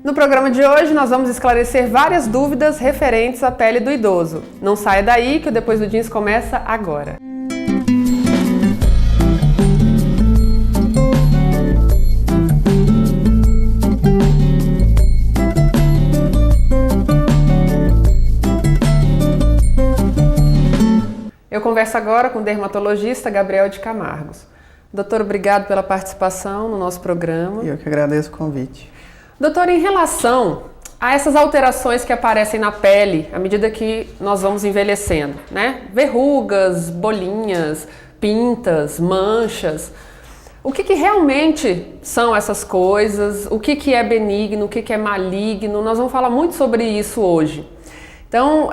No programa de hoje, nós vamos esclarecer várias dúvidas referentes à pele do idoso. Não saia daí que o Depois do Jeans começa agora. Eu converso agora com o dermatologista Gabriel de Camargos. Doutor, obrigado pela participação no nosso programa. Eu que agradeço o convite. Doutor, em relação a essas alterações que aparecem na pele à medida que nós vamos envelhecendo, né? Verrugas, bolinhas, pintas, manchas. O que realmente são essas coisas? O que é benigno? O que é maligno? Nós vamos falar muito sobre isso hoje. Então,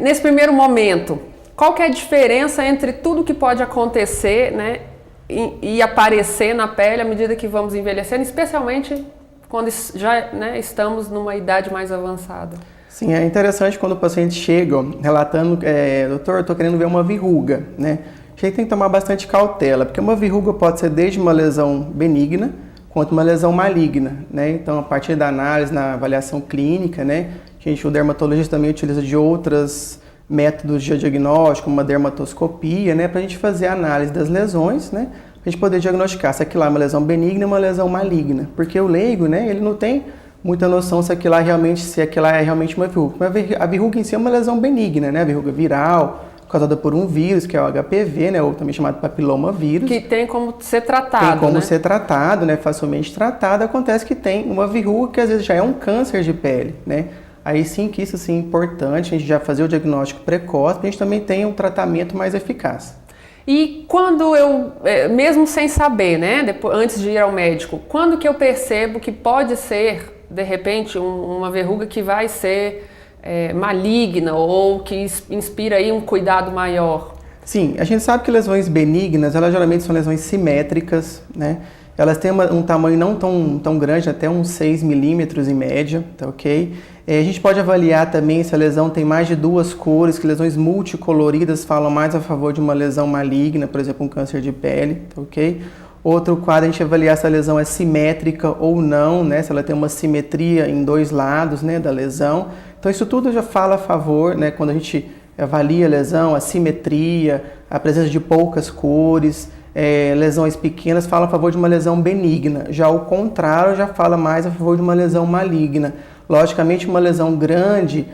nesse primeiro momento, qual que é a diferença entre tudo que pode acontecer, né, e aparecer na pele à medida que vamos envelhecendo, especialmente quando já, né, estamos numa idade mais avançada? Sim, é interessante quando o paciente chega relatando, doutor, eu estou querendo ver uma verruga, né? A gente tem que tomar bastante cautela, porque uma verruga pode ser desde uma lesão benigna quanto uma lesão maligna, né? Então, a partir da análise, na avaliação clínica, né, o dermatologista também utiliza de outras métodos de diagnóstico, uma dermatoscopia, né, para a gente fazer a análise das lesões, né, para a gente poder diagnosticar se aquilo lá é uma lesão benigna ou uma lesão maligna, porque o leigo, né, ele não tem muita noção se aquilo lá é realmente uma verruga. A verruga em si é uma lesão benigna, né, a verruga viral, causada por um vírus, que é o HPV, né, ou também chamado papilomavírus. Que tem como ser tratado, Tem como ser tratado, né, facilmente tratado. Acontece que tem uma verruga que às vezes já é um câncer de pele, né. Aí sim que isso sim é importante, a gente já fazer o diagnóstico precoce, para a gente também ter um tratamento mais eficaz. E quando eu, mesmo sem saber, né, antes de ir ao médico, quando que eu percebo que pode ser, de repente, uma verruga que vai ser maligna ou que inspira aí um cuidado maior? Sim, a gente sabe que lesões benignas, elas geralmente são lesões simétricas, né? Elas têm um tamanho não tão grande, até uns 6 milímetros em média, tá ok? A gente pode avaliar também se a lesão tem mais de 2 cores, que lesões multicoloridas falam mais a favor de uma lesão maligna, por exemplo, um câncer de pele, tá ok? Outro quadro, a gente avaliar se a lesão é simétrica ou não, né? Se ela tem uma simetria em 2 lados, né, da lesão. Então isso tudo já fala a favor, né, quando a gente avalia a lesão, a simetria, a presença de poucas cores, lesões pequenas, fala a favor de uma lesão benigna. Já o contrário já fala mais a favor de uma lesão maligna. Logicamente, uma lesão grande,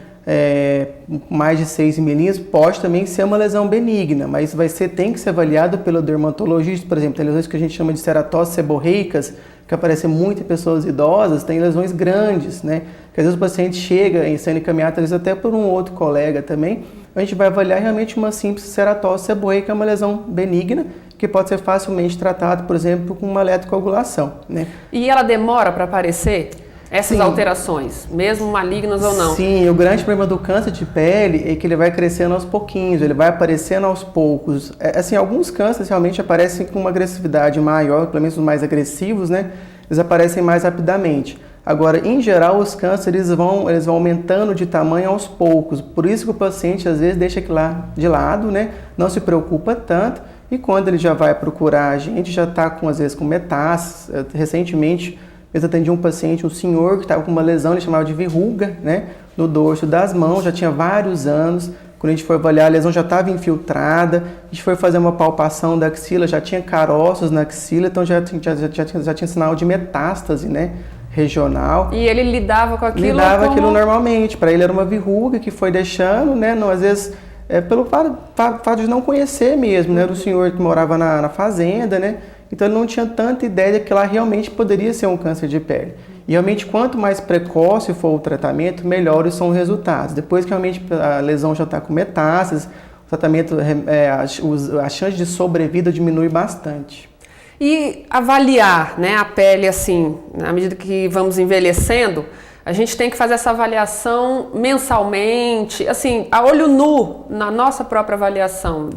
mais de 6 milímetros, pode também ser uma lesão benigna, mas tem que ser avaliado pelo dermatologista. Por exemplo, tem lesões que a gente chama de ceratoses seborreicas, que aparecem muito em pessoas idosas, tem lesões grandes, né? Que às vezes o paciente chega sendo encaminhado, às vezes até por um outro colega também, a gente vai avaliar realmente uma simples ceratose seborreica, que é uma lesão benigna, que pode ser facilmente tratada, por exemplo, com uma eletrocoagulação, né? E ela demora para aparecer? Essas alterações, mesmo malignas ou não? Sim, o grande problema do câncer de pele é que ele vai crescendo aos pouquinhos, ele vai aparecendo aos poucos. Assim, alguns cânceres realmente aparecem com uma agressividade maior, pelo menos os mais agressivos, né? Eles aparecem mais rapidamente. Agora, em geral, os cânceres eles vão aumentando de tamanho aos poucos. Por isso que o paciente, às vezes, deixa aquilo lá de lado, né? Não se preocupa tanto. E quando ele já vai procurar a gente, já está, às vezes, com metástases. Recentemente, eu atendi um paciente, um senhor que estava com uma lesão, ele chamava de verruga, né, no dorso das mãos, já tinha vários anos. Quando a gente foi avaliar, a lesão já estava infiltrada, a gente foi fazer uma palpação da axila, já tinha caroços na axila, então já tinha sinal de metástase, né, regional. E ele lidava com aquilo? Lidava aquilo normalmente, para ele era uma verruga que foi deixando, né, não, às vezes pelo fato de não conhecer mesmo, né, do senhor que morava na fazenda, né. Então ele não tinha tanta ideia de que lá realmente poderia ser um câncer de pele. E realmente quanto mais precoce for o tratamento, melhores são os resultados. Depois que realmente a lesão já está com metástases, o tratamento, a chance de sobrevida diminui bastante. E avaliar, né, a pele assim, à medida que vamos envelhecendo, a gente tem que fazer essa avaliação mensalmente, assim, a olho nu, na nossa própria avaliação.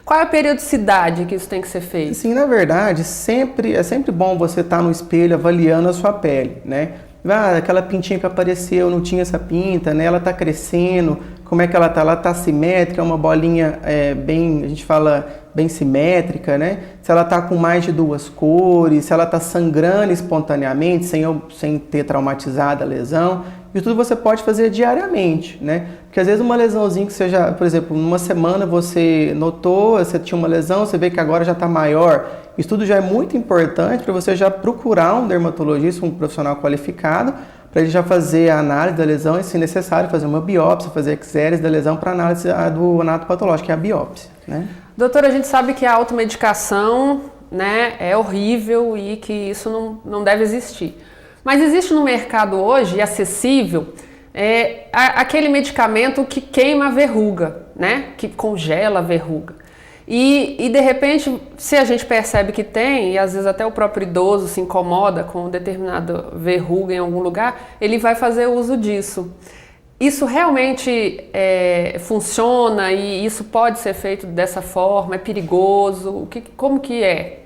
Qual é a periodicidade que isso tem que ser feito? Sim, na verdade, é sempre bom você estar no espelho avaliando a sua pele, né? Aquela pintinha que apareceu, não tinha essa pinta, né? Ela está crescendo, como é que ela está? Ela está simétrica, é uma bolinha bem, a gente fala, bem simétrica, né? Se ela está com mais de 2 cores, se ela está sangrando espontaneamente, sem ter traumatizado a lesão. Isso tudo você pode fazer diariamente, né? Porque às vezes uma lesãozinha que você já, por exemplo, numa semana você notou, você tinha uma lesão, você vê que agora já está maior. Isso tudo já é muito importante para você já procurar um dermatologista, um profissional qualificado, para ele já fazer a análise da lesão e, se necessário, fazer uma biópsia, fazer exéreas da lesão para análise do anatopatológico, que é a biópsia, né? Doutora, a gente sabe que a automedicação, né, é horrível e que isso não deve existir. Mas existe no mercado hoje, acessível, aquele medicamento que queima a verruga, né? Que congela a verruga. E de repente, se a gente percebe que tem, e às vezes até o próprio idoso se incomoda com determinada verruga em algum lugar, ele vai fazer uso disso. Isso realmente funciona e isso pode ser feito dessa forma? É perigoso? Como que é?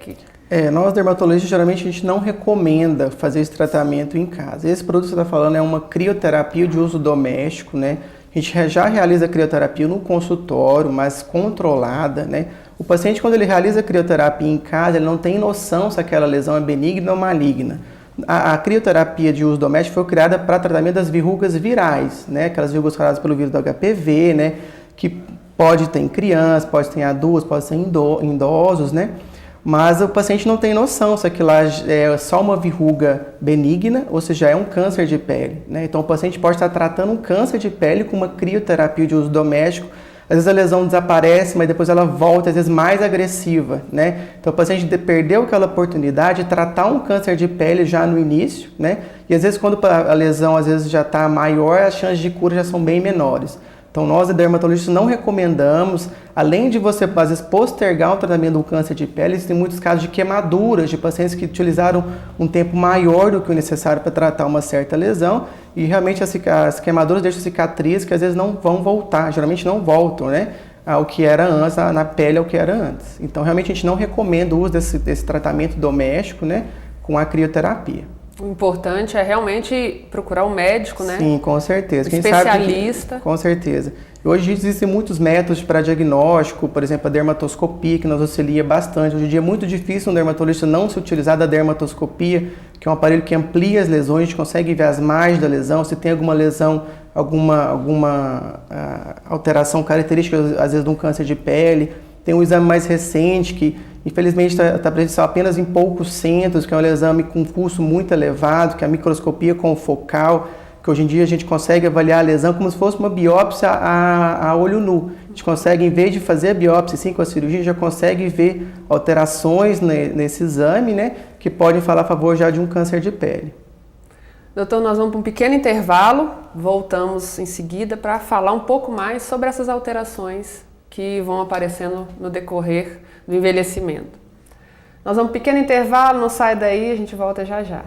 Nós dermatologistas, geralmente a gente não recomenda fazer esse tratamento em casa. Esse produto que você está falando é uma crioterapia de uso doméstico, né? A gente já realiza a crioterapia no consultório, mas controlada, né? O paciente, quando ele realiza a crioterapia em casa, ele não tem noção se aquela lesão é benigna ou maligna. A crioterapia de uso doméstico foi criada para tratamento das verrugas virais, né? Aquelas verrugas causadas pelo vírus do HPV, né? Que pode ter em crianças, pode ter em adultos, pode ter em idosos, né? Mas o paciente não tem noção se aquilo lá é só uma verruga benigna ou se já é um câncer de pele, né? Então o paciente pode estar tratando um câncer de pele com uma crioterapia de uso doméstico. Às vezes a lesão desaparece, mas depois ela volta, às vezes mais agressiva, né? Então o paciente perdeu aquela oportunidade de tratar um câncer de pele já no início, né? E às vezes quando a lesão às vezes já está maior, as chances de cura já são bem menores. Então nós, dermatologistas, não recomendamos, além de você, às vezes, postergar o tratamento do câncer de pele, existem muitos casos de queimaduras, de pacientes que utilizaram um tempo maior do que o necessário para tratar uma certa lesão, e realmente as queimaduras deixam cicatrizes que às vezes não vão voltar, geralmente não voltam, né, ao que era antes, na pele ao que era antes. Então realmente a gente não recomenda o uso desse tratamento doméstico, né, com a crioterapia. O importante é realmente procurar um médico, né? Sim, com certeza. Especialista. Com certeza. Hoje existem muitos métodos para diagnóstico, por exemplo, a dermatoscopia, que nos auxilia bastante. Hoje em dia é muito difícil um dermatologista não se utilizar da dermatoscopia, que é um aparelho que amplia as lesões, a gente consegue ver as margens da lesão, se tem alguma lesão, alguma alteração característica, às vezes de um câncer de pele. Tem um exame mais recente que, infelizmente, está presente apenas em poucos centros, que é um exame com custo muito elevado, que é a microscopia confocal, que hoje em dia a gente consegue avaliar a lesão como se fosse uma biópsia a olho nu. A gente consegue, em vez de fazer a biópsia sim, com a cirurgia, já consegue ver alterações nesse exame, né, que podem falar a favor já de um câncer de pele. Doutor, nós vamos para um pequeno intervalo, voltamos em seguida para falar um pouco mais sobre essas alterações que vão aparecendo no decorrer do envelhecimento. Nós vamos para um pequeno intervalo, não sai daí, a gente volta já já.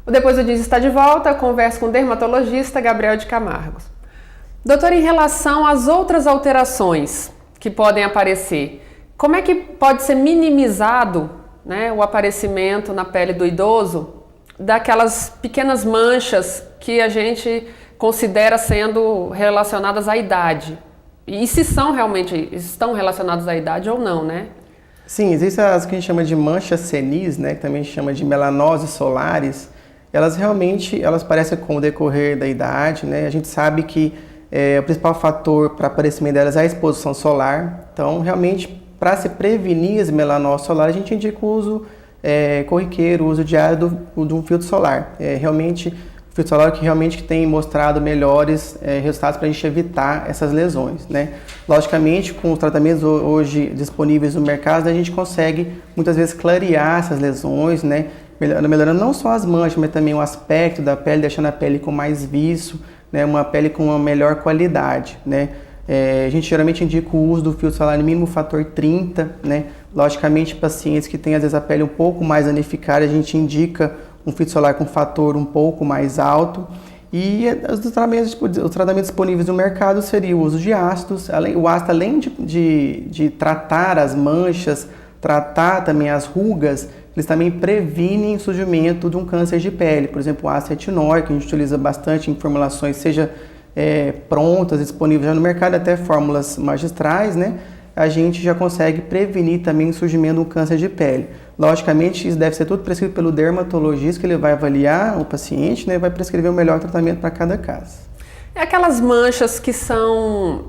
Depois do Diz está de volta, converso com o dermatologista Gabriel de Camargo. Doutor, em relação às outras alterações que podem aparecer, como é que pode ser minimizado, né, o aparecimento na pele do idoso daquelas pequenas manchas que a gente considera sendo relacionadas à idade? E se são realmente, estão relacionados à idade ou não, né? Sim, existem as que a gente chama de manchas senis, né, que também a gente chama de melanoses solares. Elas realmente, elas parecem com o decorrer da idade, né? A gente sabe que o principal fator para aparecimento delas é a exposição solar. Então, realmente, para se prevenir as melanoses solares, a gente indica o uso corriqueiro, o uso diário de um filtro solar. Realmente, o filtro solar que realmente tem mostrado melhores resultados para a gente evitar essas lesões, né? Logicamente, com os tratamentos hoje disponíveis no mercado, a gente consegue muitas vezes clarear essas lesões, né? Melhorando não só as manchas, mas também o aspecto da pele, deixando a pele com mais viço, né? Uma pele com uma melhor qualidade, né? A gente geralmente indica o uso do filtro solar no mínimo fator 30, né? Logicamente, pacientes que têm às vezes a pele um pouco mais danificada, a gente indica um filtro solar com fator um pouco mais alto. E os tratamentos disponíveis no mercado seria o uso de ácidos. O ácido, além de tratar as manchas, tratar também as rugas, eles também previnem o surgimento de um câncer de pele. Por exemplo, o ácido retinóico, que a gente utiliza bastante em formulações, seja prontas, disponíveis já no mercado, até fórmulas magistrais, né? A gente já consegue prevenir também o surgimento do câncer de pele. Logicamente, isso deve ser tudo prescrito pelo dermatologista, que ele vai avaliar o paciente, né, e vai prescrever o melhor tratamento para cada caso. É aquelas manchas que são,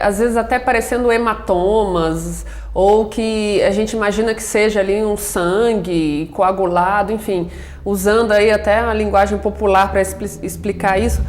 às vezes até parecendo hematomas, ou que a gente imagina que seja ali um sangue coagulado, enfim, usando aí até a linguagem popular para explicar isso.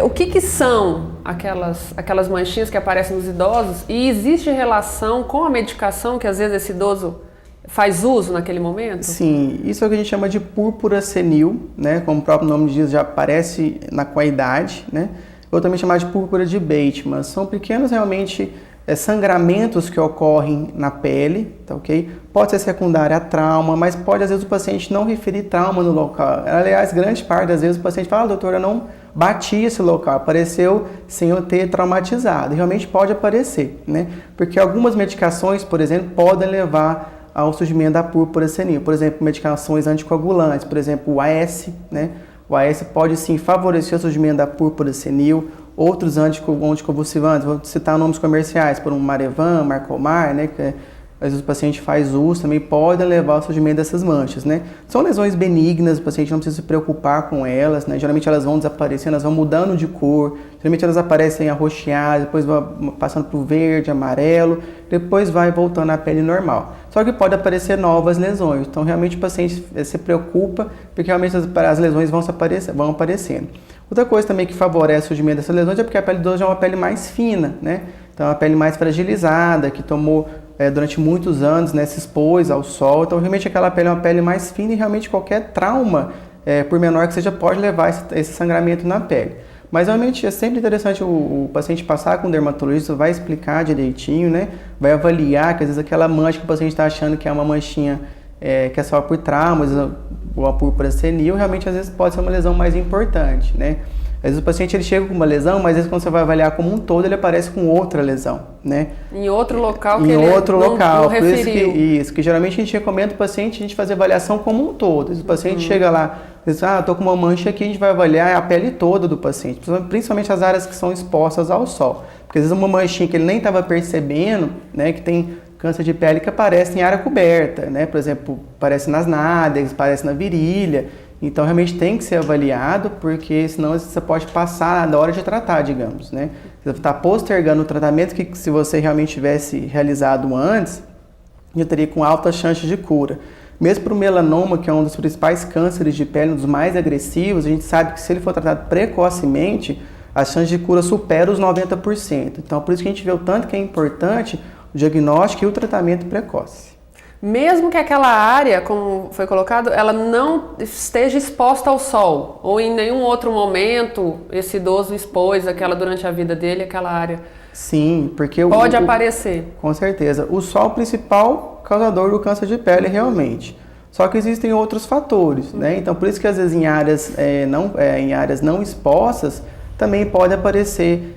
O que são aquelas manchinhas que aparecem nos idosos e existe relação com a medicação que às vezes esse idoso faz uso naquele momento? Sim, isso é o que a gente chama de púrpura senil, né? Como o próprio nome diz, já aparece com a idade, né? Ou também chamado de púrpura de Bateman. São pequenos realmente sangramentos que ocorrem na pele, tá ok? Pode ser secundário a trauma, mas pode às vezes o paciente não referir trauma no local. Aliás, grande parte das vezes o paciente fala, doutor, eu não bati esse local, apareceu sem eu ter traumatizado. Realmente pode aparecer, né? Porque algumas medicações, por exemplo, podem levar ao surgimento da púrpura senil. Por exemplo, medicações anticoagulantes, por exemplo, o AS, né? O AS pode sim favorecer o surgimento da púrpura senil. Outros anticonvulsivantes, vou citar nomes comerciais, por um Marevan, Marcomar, né? Que às vezes o paciente faz uso, também podem levar ao surgimento dessas manchas, né? São lesões benignas, o paciente não precisa se preocupar com elas, né? Geralmente elas vão desaparecendo, elas vão mudando de cor, geralmente elas aparecem arroxeadas, depois vão passando para o verde, amarelo, depois vai voltando à pele normal. Só que pode aparecer novas lesões, então realmente o paciente se preocupa, porque realmente as lesões vão aparecendo. Outra coisa também que favorece o surgimento dessas lesões é porque a pele do idoso é uma pele mais fina, né? Então é uma pele mais fragilizada, que tomou durante muitos anos, né, se expôs ao sol, então realmente aquela pele é uma pele mais fina e realmente qualquer trauma, por menor que seja, pode levar esse sangramento na pele. Mas realmente é sempre interessante o paciente passar com o dermatologista, vai explicar direitinho, né, vai avaliar que às vezes aquela mancha que o paciente está achando que é uma manchinha que é só por traumas ou a púrpura senil, realmente às vezes pode ser uma lesão mais importante, né. Às vezes o paciente ele chega com uma lesão, mas às vezes quando você vai avaliar como um todo, ele aparece com outra lesão, né? Em outro local que ele não referiu. Isso que geralmente a gente recomenda o paciente a gente fazer avaliação como um todo. Se o paciente chega lá e diz, tô com uma mancha aqui, a gente vai avaliar a pele toda do paciente, principalmente as áreas que são expostas ao sol. Porque às vezes uma manchinha que ele nem estava percebendo, né, que tem câncer de pele que aparece em área coberta, né? Por exemplo, aparece nas nádegas, aparece na virilha. Então, realmente tem que ser avaliado, porque senão você pode passar da hora de tratar, digamos, né? Você está postergando o tratamento que se você realmente tivesse realizado antes, já teria com altas chances de cura. Mesmo para o melanoma, que é um dos principais cânceres de pele, um dos mais agressivos, a gente sabe que se ele for tratado precocemente, as chances de cura superam os 90%. Então, por isso que a gente vê o tanto que é importante o diagnóstico e o tratamento precoce. Mesmo que aquela área, como foi colocado, ela não esteja exposta ao sol, ou em nenhum outro momento esse idoso expôs durante a vida dele, aquela área. Sim, porque pode aparecer. Com certeza. O sol é o principal causador do câncer de pele, realmente. Só que existem outros fatores, né? Então, por isso que às vezes em áreas não expostas, também pode aparecer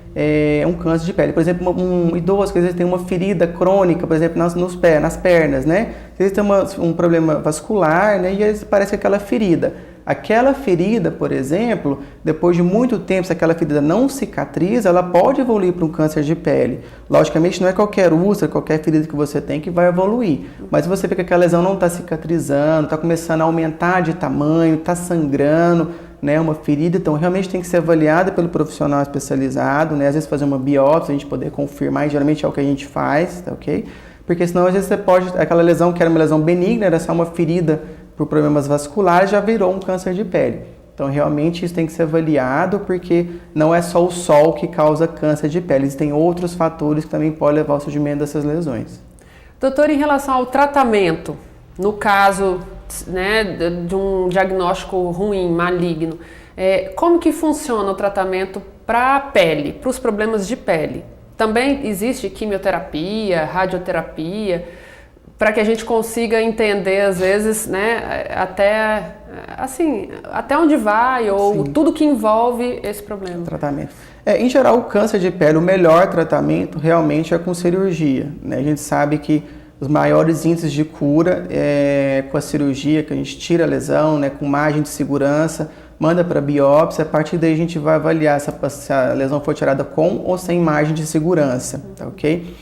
um câncer de pele. Por exemplo, um idoso que às vezes tem uma ferida crônica, por exemplo, nos pés, nas pernas, né? Às vezes tem um problema vascular, né? E às vezes parece aquela ferida. aquela ferida, por exemplo, depois de muito tempo, se aquela ferida não cicatriza, ela pode evoluir para um câncer de pele. Logicamente, não é qualquer úlcera, qualquer ferida que você tem que vai evoluir. Mas se você vê que aquela lesão não está cicatrizando, está começando a aumentar de tamanho, está sangrando, né, uma ferida, então realmente tem que ser avaliada pelo profissional especializado, né, às vezes fazer uma biópsia, a gente poder confirmar, e geralmente é o que a gente faz, tá ok? Porque senão às vezes você pode, aquela lesão que era uma lesão benigna, era só uma ferida por problemas vasculares, já virou um câncer de pele. Então realmente isso tem que ser avaliado, porque não é só o sol que causa câncer de pele, existem outros fatores que também podem levar ao surgimento dessas lesões. Doutor, em relação ao tratamento, no caso, né, de um diagnóstico ruim, maligno, como que funciona o tratamento para a pele, para os problemas de pele? Também existe quimioterapia, radioterapia, para que a gente consiga entender, às vezes, né, até onde vai ou Sim. tudo que envolve esse problema. Tratamento. Em geral, o câncer de pele, o melhor tratamento realmente é com cirurgia, né? A gente sabe que os maiores índices de cura é com a cirurgia, que a gente tira a lesão, né, com margem de segurança, manda para biópsia, a partir daí a gente vai avaliar se a lesão foi tirada com ou sem margem de segurança, tá ok?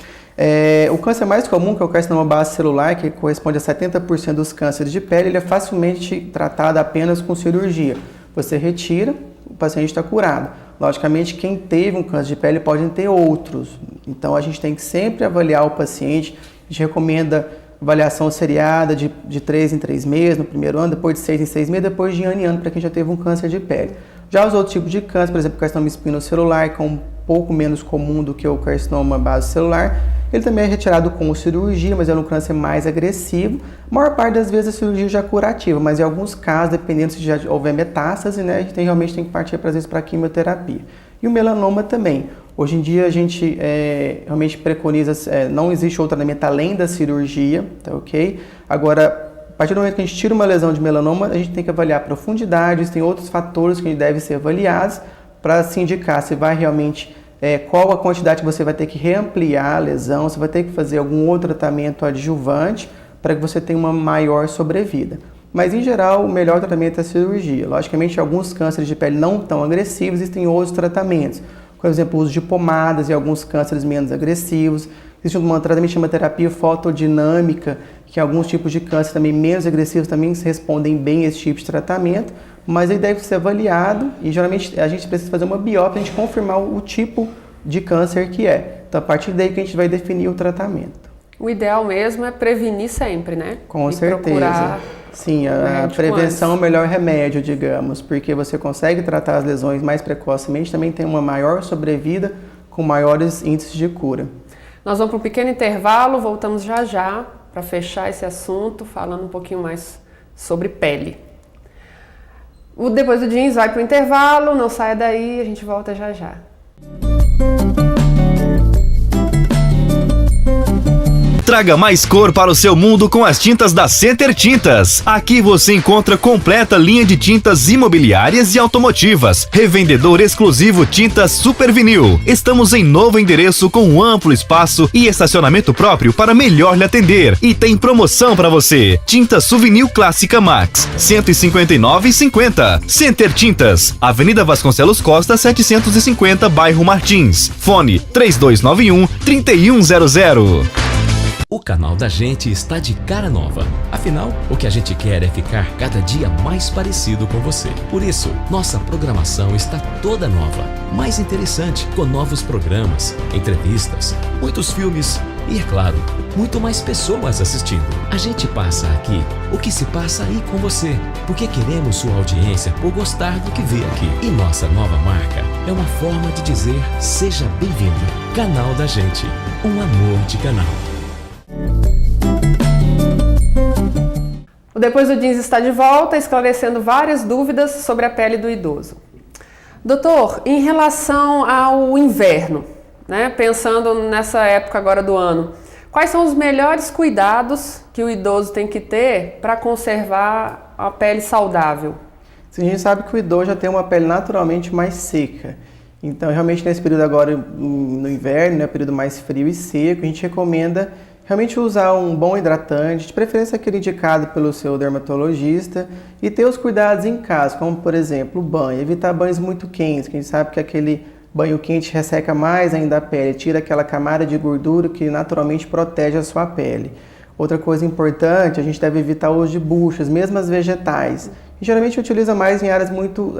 O câncer mais comum, que é o carcinoma base celular, que corresponde a 70% dos cânceres de pele, ele é facilmente tratado apenas com cirurgia. Você retira, o paciente está curado. Logicamente, quem teve um câncer de pele pode ter outros. Então, a gente tem que sempre avaliar o paciente. A gente recomenda avaliação seriada de 3 em 3 meses no primeiro ano, depois de 6 em 6 meses, depois de ano em ano para quem já teve um câncer de pele. Já os outros tipos de câncer, por exemplo, o carcinoma espinocelular, que é um pouco menos comum do que o carcinoma base celular, ele também é retirado com cirurgia, mas é um câncer mais agressivo. A maior parte das vezes a cirurgia já é curativa, mas em alguns casos, dependendo se já houver metástase, né, a gente realmente tem que partir, às vezes, para a quimioterapia. E o melanoma também. Hoje em dia a gente realmente preconiza, não existe outro tratamento além da cirurgia, tá ok? Agora, a partir do momento que a gente tira uma lesão de melanoma, a gente tem que avaliar a profundidade, tem outros fatores que devem ser avaliados para se indicar se vai realmente, qual a quantidade que você vai ter que reampliar a lesão, você vai ter que fazer algum outro tratamento adjuvante para que você tenha uma maior sobrevida. Mas, em geral, o melhor tratamento é a cirurgia. Logicamente, alguns cânceres de pele não tão agressivos, existem outros tratamentos. Por exemplo, o uso de pomadas e alguns cânceres menos agressivos. Existe um tratamento que chama terapia fotodinâmica, que alguns tipos de câncer também menos agressivos também respondem bem a esse tipo de tratamento, mas ele deve ser avaliado e geralmente a gente precisa fazer uma biópsia para a gente confirmar o tipo de câncer que é. Então, a partir daí que a gente vai definir o tratamento. O ideal mesmo é prevenir sempre, né? Com certeza. Sim, a prevenção é o melhor remédio, digamos, porque você consegue tratar as lesões mais precocemente, também tem uma maior sobrevida com maiores índices de cura. Nós vamos para um pequeno intervalo, voltamos já já para fechar esse assunto, falando um pouquinho mais sobre pele. Depois do jeans vai para o intervalo, não saia daí, a gente volta já já. Traga mais cor para o seu mundo com as tintas da Center Tintas. Aqui você encontra completa linha de tintas imobiliárias e automotivas. Revendedor exclusivo Tintas Super Vinil. Estamos em novo endereço com um amplo espaço e estacionamento próprio para melhor lhe atender. E tem promoção para você. Tinta Souvenir Clássica Max, R$ 159,50. Center Tintas, Avenida Vasconcelos Costa, 750, bairro Martins. Fone 3291-3100. O canal da gente está de cara nova. Afinal, o que a gente quer é ficar cada dia mais parecido com você. Por isso, nossa programação está toda nova, mais interessante, com novos programas, entrevistas, muitos filmes e, é claro, muito mais pessoas assistindo. A gente passa aqui o que se passa aí com você, porque queremos sua audiência por gostar do que vê aqui. E nossa nova marca é uma forma de dizer seja bem-vindo. Canal da gente, um amor de canal. O Depois do Jeans está de volta, esclarecendo várias dúvidas sobre a pele do idoso. Doutor, em relação ao inverno, né, pensando nessa época agora do ano, quais são os melhores cuidados que o idoso tem que ter para conservar a pele saudável? Sim, a gente sabe que o idoso já tem uma pele naturalmente mais seca. Então, realmente, nesse período agora, no inverno, né, período mais frio e seco, a gente recomenda realmente usar um bom hidratante, de preferência aquele indicado pelo seu dermatologista, e ter os cuidados em casa, como por exemplo o banho, evitar banhos muito quentes, que a gente sabe que aquele banho quente resseca mais ainda a pele, tira aquela camada de gordura que naturalmente protege a sua pele. Outra coisa importante, a gente deve evitar o uso de buchas, mesmo as vegetais. E geralmente utiliza mais em áreas muito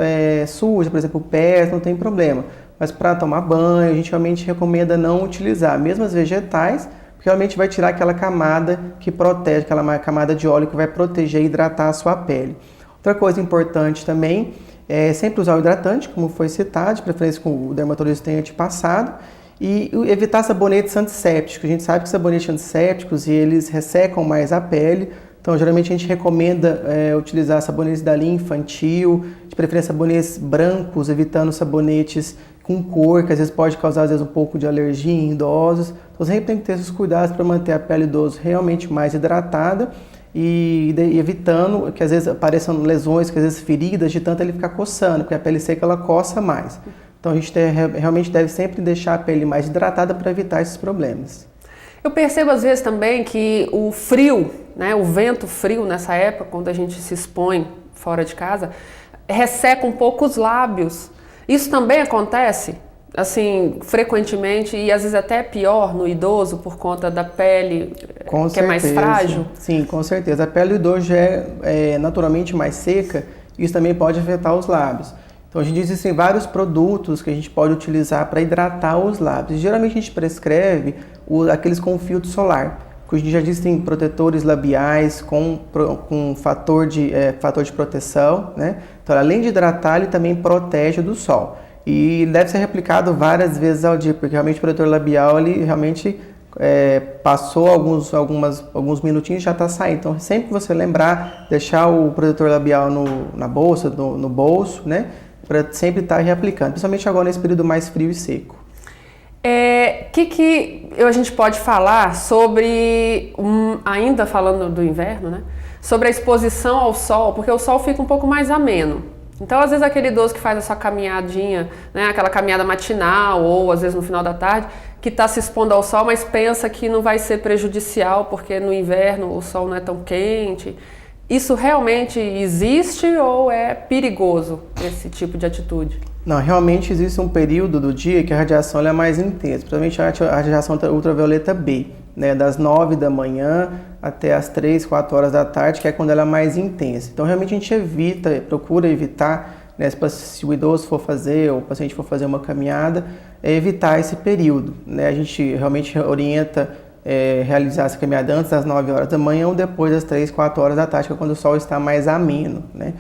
sujas, por exemplo, pés, não tem problema. Mas para tomar banho, a gente realmente recomenda não utilizar, mesmo as vegetais, porque realmente vai tirar aquela camada que protege, aquela camada de óleo que vai proteger e hidratar a sua pele. Outra coisa importante também é sempre usar o hidratante, como foi citado, de preferência com o dermatologista tenha te passado, e evitar sabonetes antissépticos. A gente sabe que sabonetes antissépticos eles ressecam mais a pele, então geralmente a gente recomenda utilizar sabonetes da linha infantil, de preferência sabonetes brancos, evitando sabonetes com cor, que às vezes pode causar um pouco de alergia em idosos. Então sempre tem que ter esses cuidados para manter a pele do idoso realmente mais hidratada, e evitando que às vezes apareçam lesões, que às vezes feridas, de tanto ele ficar coçando, porque a pele seca ela coça mais. Então a gente realmente deve sempre deixar a pele mais hidratada para evitar esses problemas. Eu percebo às vezes também que o frio, né, o vento frio nessa época, quando a gente se expõe fora de casa, resseca um pouco os lábios. Isso também acontece? Assim, frequentemente, e às vezes até pior no idoso por conta da pele que é mais frágil? Sim, com certeza. A pele do idoso já é naturalmente mais seca, e isso também pode afetar os lábios. Então a gente existem vários produtos que a gente pode utilizar para hidratar os lábios. E, geralmente a gente prescreve aqueles com filtro solar, porque hoje já existem protetores labiais com fator de proteção, né? Então além de hidratar, ele também protege do sol. E deve ser replicado várias vezes ao dia, porque realmente o protetor labial ele realmente passou alguns minutinhos e já está saindo. Então sempre que você lembrar, deixar o protetor labial na bolsa, no bolso, né? Para sempre estar reaplicando, principalmente agora nesse período mais frio e seco. Que a gente pode falar sobre, ainda falando do inverno, né? Sobre a exposição ao sol, porque o sol fica um pouco mais ameno. Então, às vezes, aquele idoso que faz essa caminhadinha, né, aquela caminhada matinal ou às vezes no final da tarde, que está se expondo ao sol, mas pensa que não vai ser prejudicial porque no inverno o sol não é tão quente. Isso realmente existe ou é perigoso esse tipo de atitude? Não, realmente existe um período do dia que a radiação é mais intensa, principalmente a radiação ultravioleta B, né, das 9 da manhã até as 3, 4 horas da tarde, que é quando ela é mais intensa. Então realmente a gente procura evitar, né, se o idoso for fazer ou o paciente for fazer uma caminhada, evitar esse período, né? A gente realmente orienta realizar essa caminhada antes das 9 horas da manhã ou depois das 3, 4 horas da tarde, que é quando o sol está mais ameno, né?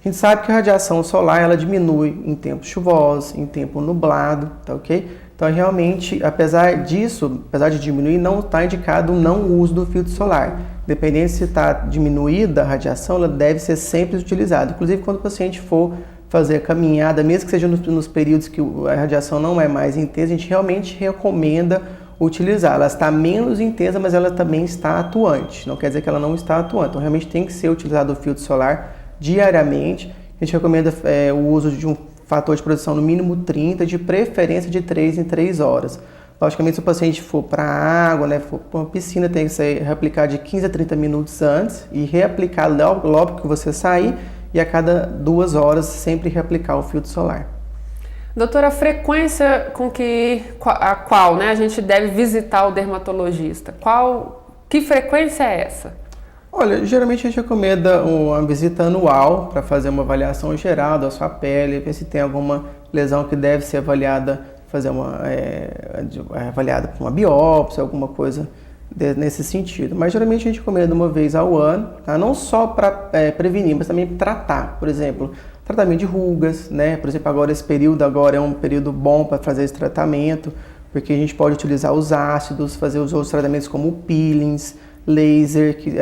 A gente sabe que a radiação solar ela diminui em tempos chuvosos, em tempo nublado, tá ok? Então realmente, apesar de diminuir, não está indicado o não uso do filtro solar. Dependendo se está diminuída a radiação, ela deve ser sempre utilizada. Inclusive quando o paciente for fazer a caminhada, mesmo que seja nos períodos que a radiação não é mais intensa, a gente realmente recomenda utilizar. Ela está menos intensa, mas ela também está atuante. Não quer dizer que ela não está atuante. Então realmente tem que ser utilizado o filtro solar diariamente. A gente recomenda o uso de um fator de proteção no mínimo 30, de preferência de 3 em 3 horas. Logicamente, se o paciente for para a água, né, for para uma piscina, tem que ser reaplicado de 15 a 30 minutos antes e reaplicar logo que você sair, e a cada 2 horas sempre reaplicar o filtro solar. Doutora, a frequência a qual, né, a gente deve visitar o dermatologista, que frequência é essa? Olha, geralmente a gente recomenda uma visita anual para fazer uma avaliação geral da sua pele, ver se tem alguma lesão que deve ser avaliada, avaliada por uma biópsia, alguma coisa nesse sentido. Mas geralmente a gente recomenda uma vez ao ano, tá? Não só para prevenir, mas também tratar. Por exemplo, tratamento de rugas, né? Por exemplo, agora esse período é um período bom para fazer esse tratamento, porque a gente pode utilizar os ácidos, fazer os outros tratamentos como peelings, laser, que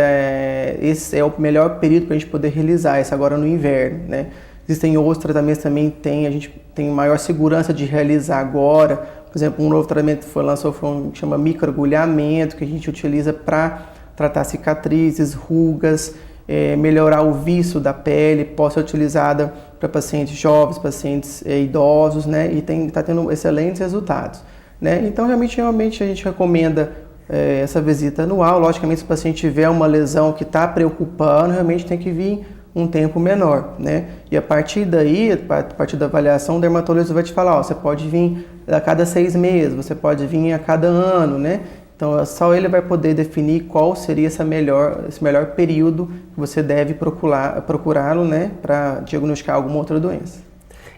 esse é o melhor período para a gente poder realizar, isso agora no inverno, né? Existem outros tratamentos também, a gente tem maior segurança de realizar agora. Por exemplo, um novo tratamento que foi lançado foi um que chama microagulhamento, que a gente utiliza para tratar cicatrizes, rugas, melhorar o viço da pele, pode ser utilizada para pacientes jovens, pacientes idosos, né? E está tendo excelentes resultados, né? Então realmente a gente recomenda essa visita anual. Logicamente, se o paciente tiver uma lesão que está preocupando, realmente tem que vir um tempo menor, né? E a partir daí, a partir da avaliação, o dermatologista vai te falar, ó, você pode vir a cada 6 meses, você pode vir a cada ano, né? Então, só ele vai poder definir qual seria esse melhor período que você deve procurá-lo, né, para diagnosticar alguma outra doença.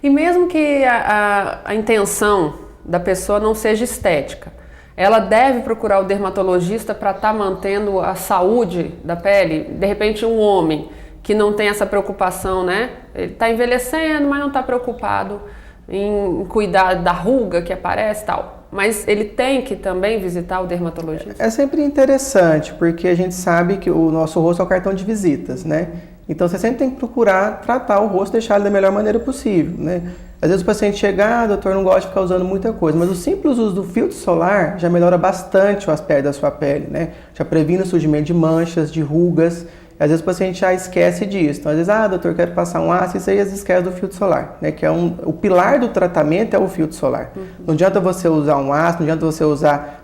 E mesmo que a intenção da pessoa não seja estética, ela deve procurar o dermatologista para estar mantendo a saúde da pele? De repente, um homem que não tem essa preocupação, né? Ele está envelhecendo, mas não está preocupado em cuidar da ruga que aparece e tal. Mas ele tem que também visitar o dermatologista? É sempre interessante, porque a gente sabe que o nosso rosto é o cartão de visitas, né? Então você sempre tem que procurar tratar o rosto, deixar ele da melhor maneira possível, né? Às vezes o paciente chega, doutor, não gosta de ficar usando muita coisa, mas o simples uso do filtro solar já melhora bastante o aspecto da sua pele, né? Já previne o surgimento de manchas, de rugas. Às vezes o paciente já esquece disso. Então, às vezes, doutor, quero passar um ácido, isso aí às vezes esquece do filtro solar, né? Que é o pilar do tratamento é o filtro solar. Não adianta você usar um ácido, não adianta você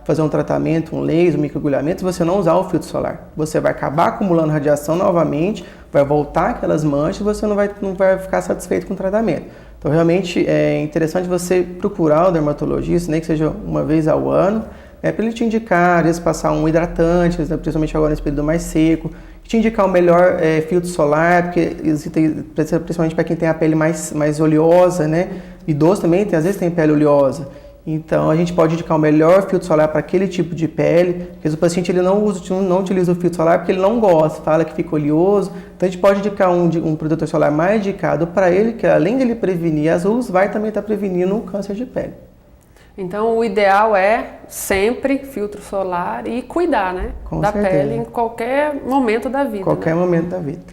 fazer um tratamento, um laser, um microagulhamento, se você não usar o filtro solar. Você vai acabar acumulando radiação novamente, vai voltar aquelas manchas e você não vai ficar satisfeito com o tratamento. Então, realmente, é interessante você procurar o dermatologista, né, que seja uma vez ao ano, para ele te indicar, às vezes passar um hidratante, principalmente agora nesse período mais seco, te indicar o melhor filtro solar, porque principalmente para quem tem a pele mais oleosa, né? Idoso também, às vezes tem pele oleosa. Então, a gente pode indicar o melhor filtro solar para aquele tipo de pele, porque o paciente ele não utiliza o filtro solar porque ele não gosta, fala que fica oleoso. Então, a gente pode indicar um protetor solar mais indicado para ele, que além de ele prevenir as rugas, vai também estar prevenindo o câncer de pele. Então, o ideal é sempre filtro solar e cuidar, né, da pele em qualquer momento da vida. Qualquer momento da vida.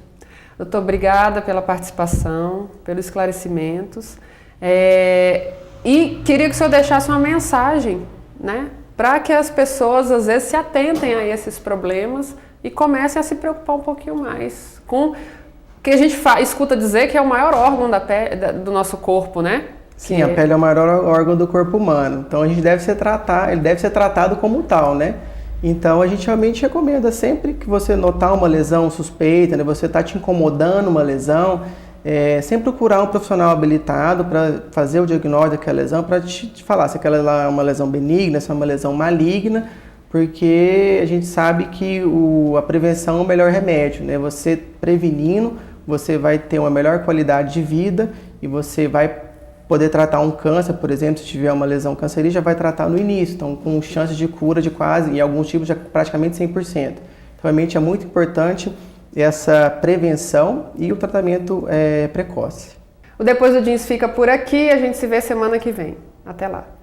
Doutor, obrigada pela participação, pelos esclarecimentos. E queria que o senhor deixasse uma mensagem, né, para que as pessoas, às vezes, se atentem a esses problemas e comecem a se preocupar um pouquinho mais com o que a gente escuta dizer que é o maior órgão da pele, do nosso corpo, né? Sim, a pele é o maior órgão do corpo humano, então a gente ele deve ser tratado como tal, né? Então a gente realmente recomenda sempre que você notar uma lesão suspeita, né? Você está te incomodando uma lesão, sempre procurar um profissional habilitado para fazer o diagnóstico daquela lesão, para te falar se aquela é uma lesão benigna, se é uma lesão maligna, porque a gente sabe que a prevenção é o melhor remédio, né? Você prevenindo, você vai ter uma melhor qualidade de vida e você vai poder tratar um câncer, por exemplo, se tiver uma lesão cancerígena, vai tratar no início, então com chances de cura de quase, em alguns tipos, de praticamente 100%. Então, realmente é muito importante essa prevenção e o tratamento precoce. O Depois do Jeans fica por aqui, a gente se vê semana que vem. Até lá!